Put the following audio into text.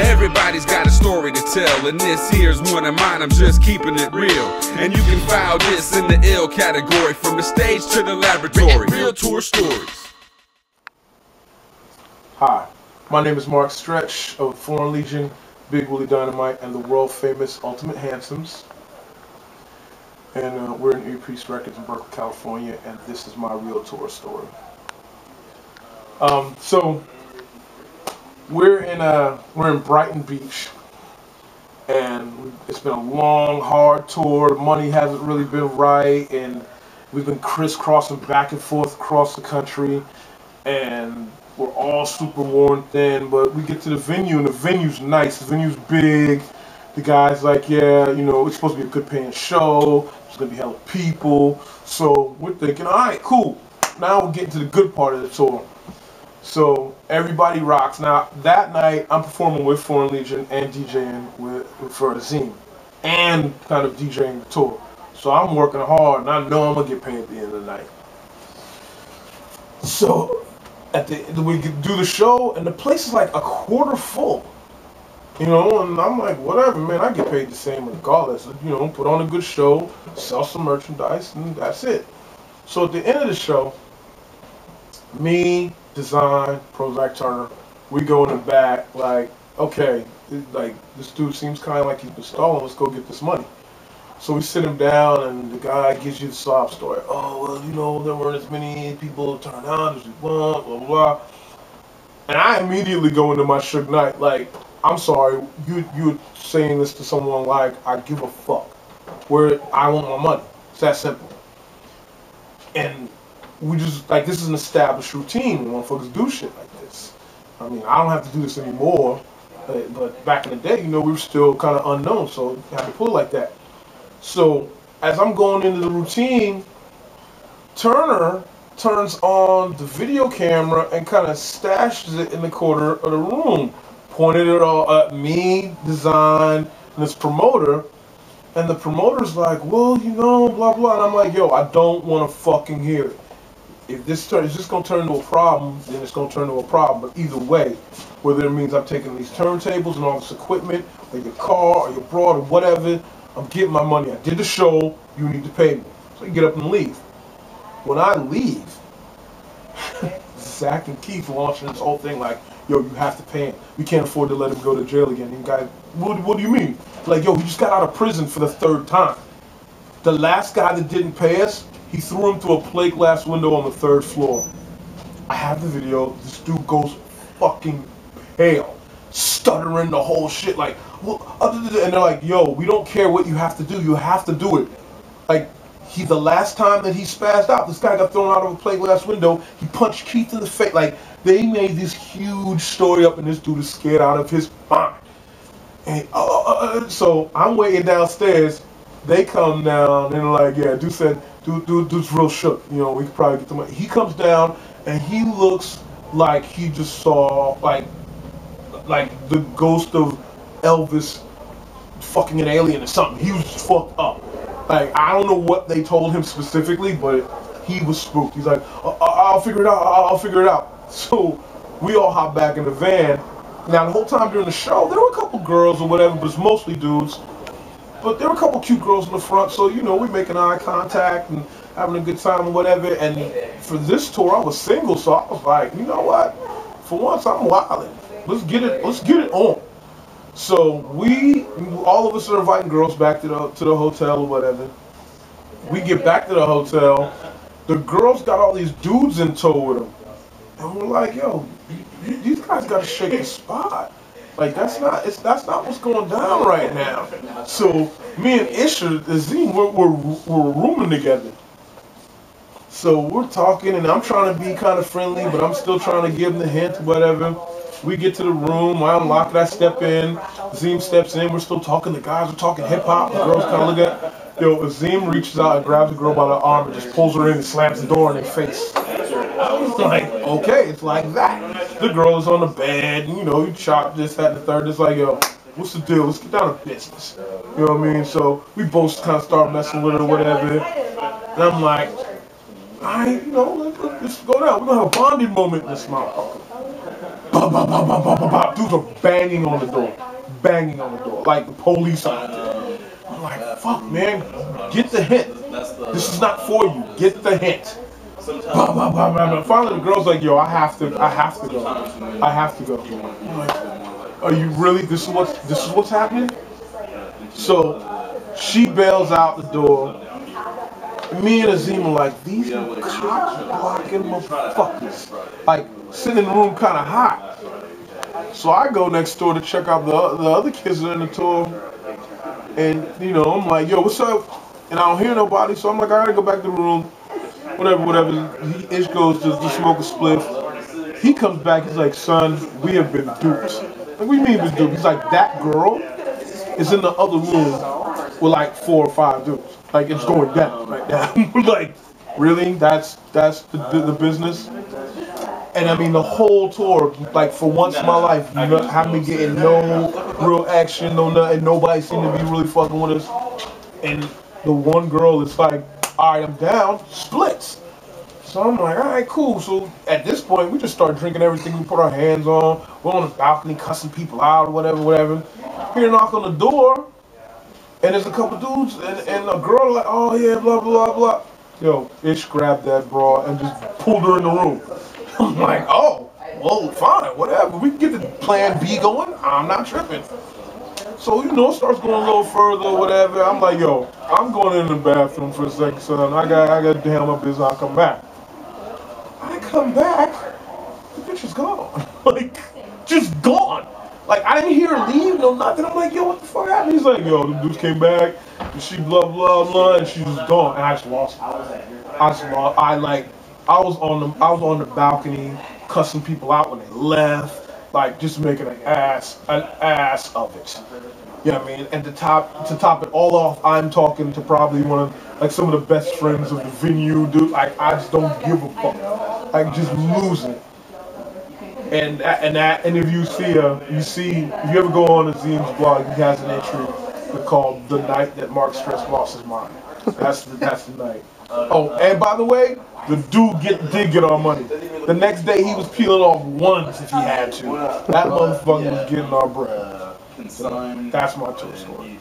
Everybody's got a story to tell, and this here's one of mine. I'm just keeping it real. And you can file this in the ill category, from the stage to the laboratory. Real tour stories. Hi, my name is Marc Stretch of Foreign Legion, Big Willie Dynamite, and the world famous Ultimate Handsomes. And we're in E-Priest Records in Berkeley, California, and this is my real tour story. So we're in Brighton Beach, and it's been a long, hard tour. The money hasn't really been right, and we've been crisscrossing back and forth across the country, and we're all super worn thin. But we get to the venue, and the venue's nice. The venue's big. The guy's like, yeah, you know, it's supposed to be a good paying show. There's gonna be hella people. So we're thinking, all right, cool. Now we're getting to the good part of the tour. So everybody rocks. Now that night, I'm performing with Foreign Legion and DJing for Azim, and kind of DJing the tour. So I'm working hard, and I know I'm gonna get paid at the end of the night. So we do the show, and the place is like a quarter full. You know, and I'm like, whatever, man, I get paid the same regardless. You know, put on a good show, sell some merchandise, and that's it. So at the end of the show, me, Design, Prozac Turner, we go in the back like, okay, like this dude seems kind of like he's been stalling, let's go get this money. So we sit him down, and the guy gives you the sob story. Oh, well, you know, there weren't as many people turned out as we want, blah, blah, blah. And I immediately go into my Suge Knight, like, I'm sorry, you're saying this to someone like, I give a fuck. Where I want my money. It's that simple. And we just, like, this is an established routine when motherfuckers do shit like this. I mean, I don't have to do this anymore, but back in the day, you know, we were still kind of unknown, so you had to pull it like that. So, as I'm going into the routine, Turner turns on the video camera and kind of stashes it in the corner of the room, pointed it all at me, Design, and this promoter. And the promoter's like, well, you know, blah, blah. And I'm like, yo, I don't want to fucking hear it. If this is just going to turn into a problem, then it's going to turn into a problem. But either way, whether it means I'm taking these turntables and all this equipment, or your car, or your broad, or whatever, I'm getting my money. I did the show, you need to pay me. So you get up and leave. When I leave, Zach and Keith launching this whole thing like, yo, you have to pay him. We can't afford to let him go to jail again. And guys, what do you mean? Like, yo, he just got out of prison for the 3rd time. The last guy that didn't pay us, he threw him through a plate glass window on the 3rd floor. I have the video. This dude goes fucking pale, stuttering the whole shit. Like, well, and they're like, yo, we don't care what you have to do. You have to do it. Like, the last time that he spazzed out, this guy got thrown out of a plate glass window. He punched Keith in the face. Like, they made this huge story up, and this dude is scared out of his mind. And so I'm waiting downstairs. They come down, and they're like, yeah, dude said, dude's real shook. You know, we could probably get the money. He comes down, and he looks like he just saw, like the ghost of Elvis fucking an alien or something. He was just fucked up. Like, I don't know what they told him specifically, but he was spooked. He's like, I'll figure it out, I'll figure it out. So we all hop back in the van. Now, the whole time during the show, there were a couple girls or whatever, but it's mostly dudes. But there were a couple cute girls in the front, so, you know, we're making eye contact and having a good time or whatever. And for this tour, I was single, so I was like, you know what? For once, I'm wilding. Let's get it on. So all of us are inviting girls back to the hotel or whatever. We get back to the hotel. The girls got all these dudes in tow with them. And we're like, yo, these guys gotta shake the spot. Like, that's not what's going down right now. So me and Isha, Azim, we're rooming together. So we're talking, and I'm trying to be kind of friendly, but I'm still trying to give them the hint, whatever. We get to the room, I unlock it, I step in, Azim steps in, we're still talking, the guys are talking hip-hop, the girls kind of look at, yo, Azim reaches out and grabs the girl by the arm and just pulls her in and slams the door in their face. I was like, okay, it's like that. The girl is on the bed, and, you know, you chop this, that, and the third, it's like, yo, what's the deal, let's get down to business. You know what I mean? So we both kind of start messing with her or whatever, and I'm like, all right, you know, let's go down, we're going to have a bonding moment in this motherfucker. Bah, bah, bah, bah, bah, bah, bah. Dudes are banging on the door. Banging on the door. Like the police out there. I'm like, fuck, man. Get the hint. This is not for you. Get the hint. Bah, bah, bah, bah, bah. Finally, the girl's like, yo, I have to go. I have to go. I'm like, are you really? This is what's happening? So she bails out the door. Me and Azim are like, these are cock blocking motherfuckers. Like, sitting in the room kind of hot. So I go next door to check out the other kids that are in the tour. And, you know, I'm like, yo, what's up? And I don't hear nobody, so I'm like, I gotta go back to the room. Whatever. Ish goes to smoke a spliff. He comes back, he's like, son, we have been duped. Like, what do you mean been duped? He's like, that girl is in the other room with like 4 or 5 dudes. Like, it's going down right now. We're like, really? That's the business? And I mean, the whole tour, like, for once in my life, you know, have me getting no real action, no nothing. Nobody seemed to be really fucking with us. And the one girl is like, all right, I'm down, splits. So I'm like, all right, cool. So at this point, we just start drinking everything we put our hands on. We're on the balcony cussing people out or whatever. Hear a knock on the door, and there's a couple dudes, and a girl like, oh yeah, blah, blah, blah. Yo, Ish grabbed that bra and just pulled her in the room. I'm like, oh, well, fine, whatever. We can get the plan B going. I'm not tripping. So, you know, it starts going a little further, whatever. I'm like, yo, I'm going in the bathroom for a second, son. I got to handle my business. I'll come back. I come back, the bitch is gone. Like, just gone. Like, I didn't hear her leave, no nothing. I'm like, yo, what the fuck happened? He's like, yo, the dudes came back, and she blah, blah, blah, and she's just gone. And I just lost it. I was on the balcony cussing people out when they left, like just making an ass of it. You know what I mean? And to top it all off, I'm talking to probably one of like some of the best friends of the venue, dude. Like, I just don't give a fuck. Like, just losing. And if you if you ever go on Azim's blog, he has an entry called "The Night That Marc Stress Lost His Mind." That's the night. Oh, and by the way, the dude did get our money. The next day, he was peeling off ones if he had to. That motherfucker was getting our bread. That's my tour story.